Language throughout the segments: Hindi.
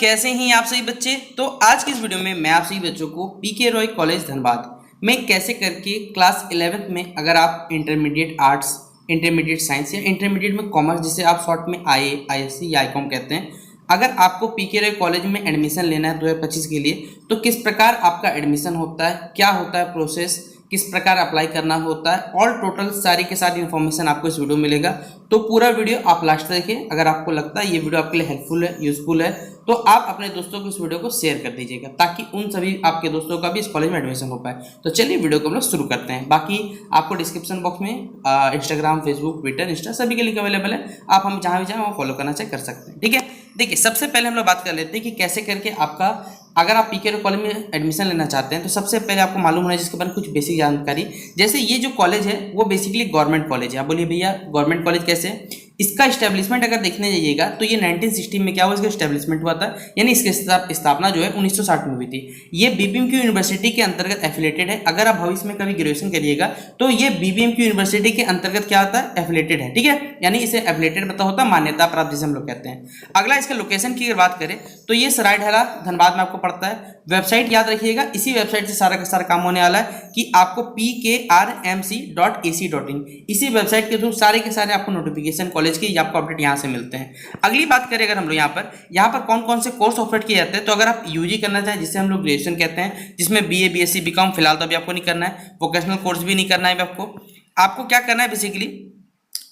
कैसे हैं आप सभी बच्चे। तो आज की इस वीडियो में मैं आप सभी बच्चों को पीके रॉय कॉलेज धनबाद में कैसे करके क्लास 11th में अगर आप इंटरमीडिएट आर्ट्स, इंटरमीडिएट साइंस या इंटरमीडिएट में कॉमर्स, जिसे आप शॉर्ट में आईएससी या आईकॉम कहते हैं, अगर आपको पीके रॉय कॉलेज में एडमिशन लेना है 2025 के लिए, तो किस प्रकार आपका एडमिशन होता है, क्या होता है प्रोसेस, किस प्रकार अप्लाई करना होता है, और टोटल सारी के सारी इन्फॉर्मेशन आपको इस वीडियो में मिलेगा। तो पूरा वीडियो आप लास्ट तक देखें। अगर आपको लगता है ये वीडियो आपके लिए हेल्पफुल है, यूजफुल है, तो आप अपने दोस्तों को इस वीडियो को शेयर कर दीजिएगा ताकि उन सभी आपके दोस्तों का भी इस कॉलेज में एडमिशन हो पाए। तो चलिए वीडियो को हम लोग शुरू करते हैं। बाकी आपको डिस्क्रिप्शन बॉक्स में इंस्टाग्राम, फेसबुक, ट्विटर, इंस्टा सभी के लिंक अवेलेबल है। आप हम जहाँ भी चाहें वहाँ फॉलो करना चाहे कर सकते हैं। ठीक है, देखिए सबसे पहले हम लोग बात कर लेते हैं कि कैसे करके आपका, अगर आप पीके रॉय कॉलेज में एडमिशन लेना चाहते हैं तो सबसे पहले आपको मालूम होना है जिसके बारे में कुछ बेसिक जानकारी। जैसे ये जो कॉलेज है वो बेसिकली गवर्नमेंट कॉलेज है। आप बोलिए भैया गवर्नमेंट कॉलेज कैसे? इसका इस्टेब्लिशमेंट अगर देखने जाइएगा तो ये 1960 में क्या हुआ, इसका इस्टेब्लिशमेंट हुआ था, यानी इसकी स्थापना जो है 1960 में हुई थी। ये बीबीएमक्यू यूनिवर्सिटी के अंतर्गत एफिलेटेड है। अगर आप भविष्य में कभी ग्रेजुएशन करिएगा तो ये बीबीएमक्यू यूनिवर्सिटी के अंतर्गत क्या होता है, एफिलेटेड है। ठीक है, यानी इसे एफिलेटेड पता होता है, मान्यता प्राप्त जिसे हम लोग कहते हैं। अगला इसका लोकेशन की अगर बात करें तो ये सरायढला धनबाद में आपको पड़ता है। वेबसाइट याद रखिएगा, इसी वेबसाइट से सारा का सारा काम होने वाला है कि आपको pkrmc.ac.in, इसी वेबसाइट के थ्रू सारे के सारे आपको नोटिफिकेशन कॉलेज के आपको अपडेट यहाँ से मिलते हैं। अगली बात करें अगर हम लोग यहाँ पर कौन कौन से कोर्स ऑफर किए जाते हैं, तो अगर आप यूजी करना चाहें जिसे हम लोग ग्रेजुएशन कहते हैं, जिसमें बीए, बीएससी, बीकॉम, फिलहाल तो अभी आपको नहीं करना है, वोकेशनल कोर्स भी नहीं करना है आपको क्या करना है बेसिकली,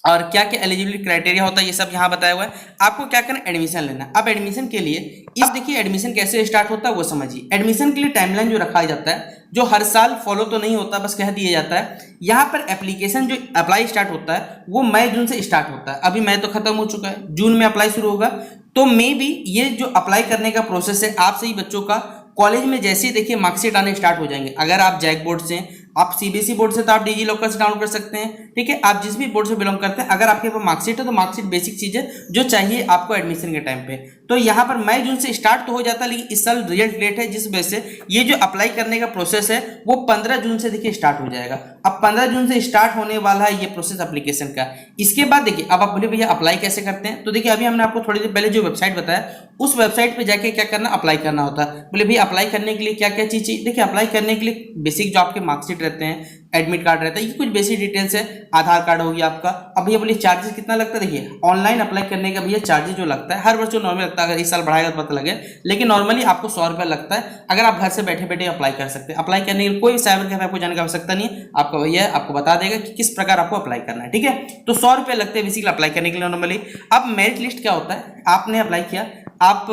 और क्या क्या एलिजिबिलिटी क्राइटेरिया होता है ये सब यहाँ बताया हुआ है। आपको क्या करना है, एडमिशन लेना। अब एडमिशन के लिए इस देखिए एडमिशन कैसे स्टार्ट होता है वो समझिए। एडमिशन के लिए टाइमलाइन जो रखा जाता है, जो हर साल फॉलो तो नहीं होता, बस कह दिया जाता है। यहाँ पर एप्लीकेशन जो अप्लाई स्टार्ट होता है वो मई जून से स्टार्ट होता है। अभी मई तो खत्म हो चुका है, जून में अप्लाई शुरू होगा। तो मे भी ये जो अप्लाई करने का प्रोसेस है, आप सही बच्चों का कॉलेज में जैसे ही देखिए मार्कशीट आने स्टार्ट हो जाएंगे। अगर आप जैक बोर्ड से, आप सीबीएसई बोर्ड से, तो आप डिजी लॉकर से डाउनलोड कर सकते हैं। ठीक है, आप जिस भी बोर्ड से बिलोंग करते हैं, अगर आपके पास मार्कशीट है तो मार्कशीट बेसिक चीज है जो चाहिए आपको एडमिशन के टाइम पे। तो यहाँ पर मई जून से स्टार्ट तो हो जाता है, लेकिन इस साल रिजल्ट लेट है, जिस वजह से ये जो अप्लाई करने का प्रोसेस है वो 15 जून से देखिए स्टार्ट हो जाएगा। अब 15 जून से स्टार्ट होने वाला है ये प्रोसेस एप्लीकेशन का। इसके बाद देखिए अब आप बोले भैया अप्लाई कैसे करते हैं, तो देखिए अभी हमने आपको थोड़ी देर पहले जो वेबसाइट बताया उस वेबसाइट पे जाके क्या करना, अप्लाई करना होता है। बोले भैया अप्लाई करने के लिए क्या क्या चीज चाहिए? देखिए अप्लाई करने के लिए बेसिक जो आपके मार्कशीट रहते हैं, एडमिट कार्ड रहता है, ये कुछ बेसिक डिटेल्स है, आधार कार्ड हो गया आपका। अब भैया बोलिए चार्जेस कितना लगता है? देखिए ऑनलाइन अप्लाई करने का भैया चार्जेस जो लगता है, हर वर्ष जो नॉर्मल लगता है, अगर इस साल बढ़ाएगा तो पता लगे, लेकिन नॉर्मली आपको 100 रुपया लगता है। अगर आप घर से बैठे बैठे अप्लाई कर सकते हैं। अप्लाई करने के लिए कोई साइबर कैफे आपको जाने की आवश्यकता नहीं है, आपका भैया आपको बता देगा कि किस प्रकार आपको अप्लाई करना है। ठीक है, तो 100 रुपये लगते हैं बेसिकली अप्लाई करने के लिए नॉर्मली। अब मेरिट लिस्ट क्या होता है, आपने अप्लाई किया, आप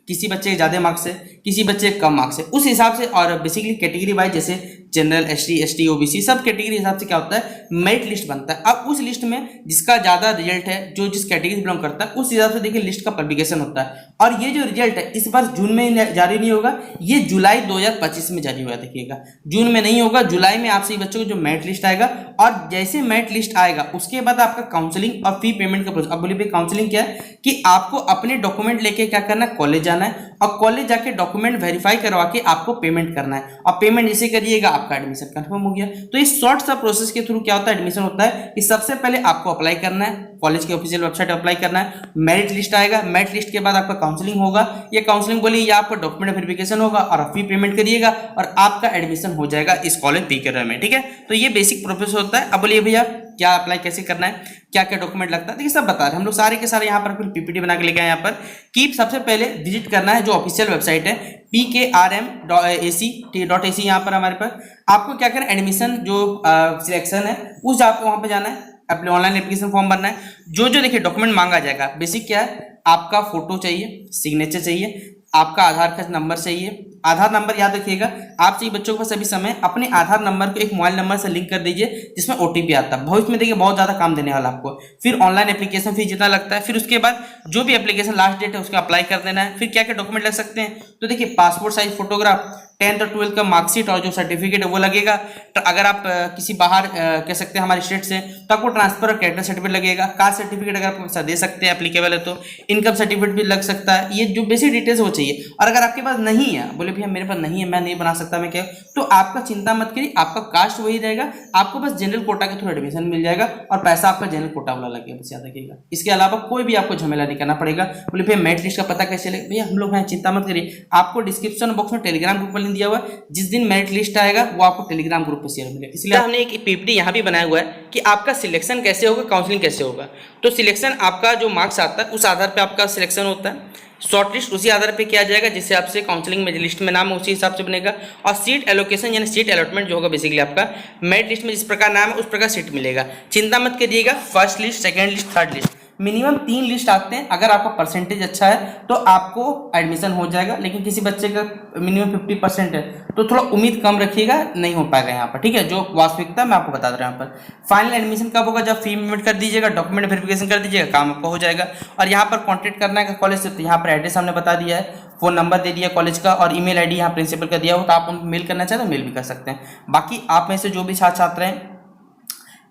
किसी बच्चे के ज़्यादा मार्क्स है, किसी बच्चे के कम मार्क्स है, उस हिसाब से, और बेसिकली कैटेगरी वाइज जैसे जनरल, एसटी, ओबीसी, सब कैटेगरी हिसाब से क्या होता है, मेरिट लिस्ट बनता है। अब उस लिस्ट में जिसका ज़्यादा रिजल्ट है, जो जिस कैटेगरी बिलोंग करता है, उस हिसाब से देखिए लिस्ट का पब्लिकेशन होता है। और ये जो रिजल्ट है इस बार जून में जारी नहीं होगा, ये जुलाई 2025 में जारी होगा। देखिएगा जून में नहीं होगा, जुलाई में आप सभी बच्चों को जो मेरिट लिस्ट आएगा, और जैसे मेरिट लिस्ट आएगा उसके बाद आपका काउंसलिंग और फी पेमेंट का प्रोसेस। अब बोलिए काउंसलिंग क्या है, कि आपको अपने डॉक्यूमेंट लेके क्या करना है, कॉलेज जाना है, और कॉलेज जाके डॉक्यूमेंट वेरीफाई करवा के आपको पेमेंट करना है, और पेमेंट जैसे करिएगा आपका एडमिशन कंफर्म हो गया। तो इस शॉर्ट सा प्रोसेस के थ्रू क्या होता है, एडमिशन होता है कि सबसे पहले आपको अप्लाई करना है, कॉलेज के ऑफिशियल वेबसाइट पर अप्लाई करना है, मेरिट लिस्ट आएगा, मेरिट लिस्ट के बाद आपका काउंसलिंग होगा। ये काउंसलिंग बोलिए या आपका डॉक्यूमेंट वेरिफिकेशन होगा, और आप फी पेमेंट करिएगा और आपका एडमिशन हो जाएगा इस कॉलेज पीके रॉय में। ठीक है, तो ये बेसिक प्रोसेस होता है। अब बोलिए भैया क्या अप्लाई कैसे करना है, क्या क्या डॉक्यूमेंट लगता है, देखिए सब बता रहे हैं हम लोग सारे के सारे। यहाँ पर फिर पीपीटी बना के लेके आए। यहाँ पर कि सबसे पहले विजिट करना है जो ऑफिशियल वेबसाइट है pkrm.ac.ac। यहाँ पर हमारे पास आपको क्या करना है, एडमिशन जो सिलेक्शन है उस आपको वहाँ पे जाना है, अपने ऑनलाइन एप्लीकेशन फॉर्म भरना है। जो जो देखिए डॉक्यूमेंट मांगा जाएगा, बेसिक क्या है, आपका फोटो चाहिए, सिग्नेचर चाहिए, आपका आधार कार्ड नंबर चाहिए। आधार नंबर याद रखिएगा, आप सही बच्चों को सभी समय अपने आधार नंबर को एक मोबाइल नंबर से लिंक कर दीजिए जिसमें ओटीपी आता है। भविष्य में देखिए बहुत ज्यादा काम देने वाला आपको। फिर ऑनलाइन एप्लीकेशन फीस जितना लगता है, फिर उसके बाद जो भी एप्लीकेशन लास्ट डेट है उसका अप्लाई कर देना है। फिर क्या क्या डॉक्यूमेंट लग सकते हैं, तो देखिए पासपोर्ट साइज फोटोग्राफ, 10th और 12th का मार्कशीट और जो सर्टिफिकेट है वो लगेगा। तो अगर आप किसी बाहर कह सकते हैं हमारे स्टेट से, तो आपको ट्रांसफर और कैरेक्टर सर्टिफिकेट लगेगा। कास्ट सर्टिफिकेट अगर आप पैसा दे सकते हैं एप्लीकेबल है तो इनकम सर्टिफिकेट भी लग सकता है। ये जो बेसिक डिटेल्स वो चाहिए। और अगर आपके पास नहीं है, बोले भैया मेरे पास नहीं है, मैं नहीं बना सकता, मैं क्या, तो आपका चिंता मत करिए, आपका कास्ट वही रहेगा, आपको बस जनरल कोटा के थ्रू एडमिशन मिल जाएगा और पैसा आपका जनरल कोटा वाला लगेगा, बस याद रखिएगा। इसके अलावा कोई भी आपको झमेला नहीं करना पड़ेगा। बोले भैया मेरिट लिस्ट का पता कैसे चलेगा, भैया हम लोग हैं, चिंता मत करिए। आपको डिस्क्रिप्शन बॉक्स में टेलीग्राम ग्रुप पर लिंक दिया हुआ है, जिस दिन मेरिट लिस्ट आएगा वो आपको टेलीग्राम ग्रुप पर शेयर मिलेगा। इसलिए हमने एक पीपीटी यहाँ भी बनाया हुआ है कि आपका सिलेक्शन कैसे होगा, काउंसलिंग कैसे होगा। तो सिलेक्शन आपका जो मार्क्स आता है उस आधार पर आपका सिलेक्शन होता है। शॉर्ट लिस्ट उसी आधार पे किया जाएगा जिससे आपसे काउंसलिंग में लिस्ट में नाम है उसी हिसाब से बनेगा। और सीट एलोकेशन यानी सीट अलॉटमेंट जो होगा बेसिकली आपका मेरिट लिस्ट में जिस प्रकार नाम है उस प्रकार सीट मिलेगा। चिंता मत करिएगा, first list, second list, third list, minimum 3 list आते हैं। अगर आपका परसेंटेज अच्छा है तो आपको एडमिशन हो जाएगा, लेकिन किसी बच्चे का मिनिमम 50% है तो थोड़ा उम्मीद कम रखिएगा, नहीं हो पाएगा यहाँ पर, ठीक है। जो वास्तविकता मैं आपको बता दे रहा हूँ। यहाँ पर फाइनल एडमिशन कब होगा, जब फी पेमेंट कर दीजिएगा, डॉक्यूमेंट वेरिफिकेशन कर दीजिएगा, काम आपका हो जाएगा। और यहाँ पर कॉन्टैक्ट करना है कॉलेज से, तो यहाँ पर एड्रेस हमने बता दिया है, फोन नंबर दे दिया कॉलेज का, और ईमेल आईडी यहाँ प्रिंसिपल का दिया हो, तो आप उनको मेल करना चाहें तो मेल भी कर सकते हैं। बाकी आप में से जो भी छात्र छात्र हैं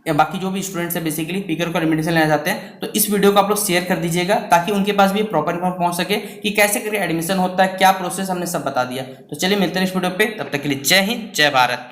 या बाकी जो भी स्टूडेंट्स हैं बेसिकली पीकर को एडमिशन लेना चाहते हैं, तो इस वीडियो को आप लोग शेयर कर दीजिएगा ताकि उनके पास भी प्रॉपर इन्फॉर्मेशन पहुंच सके कि कैसे करके एडमिशन होता है, क्या प्रोसेस, हमने सब बता दिया। तो चलिए मिलते हैं इस वीडियो पे, तब तक के लिए जय हिंद, जय भारत।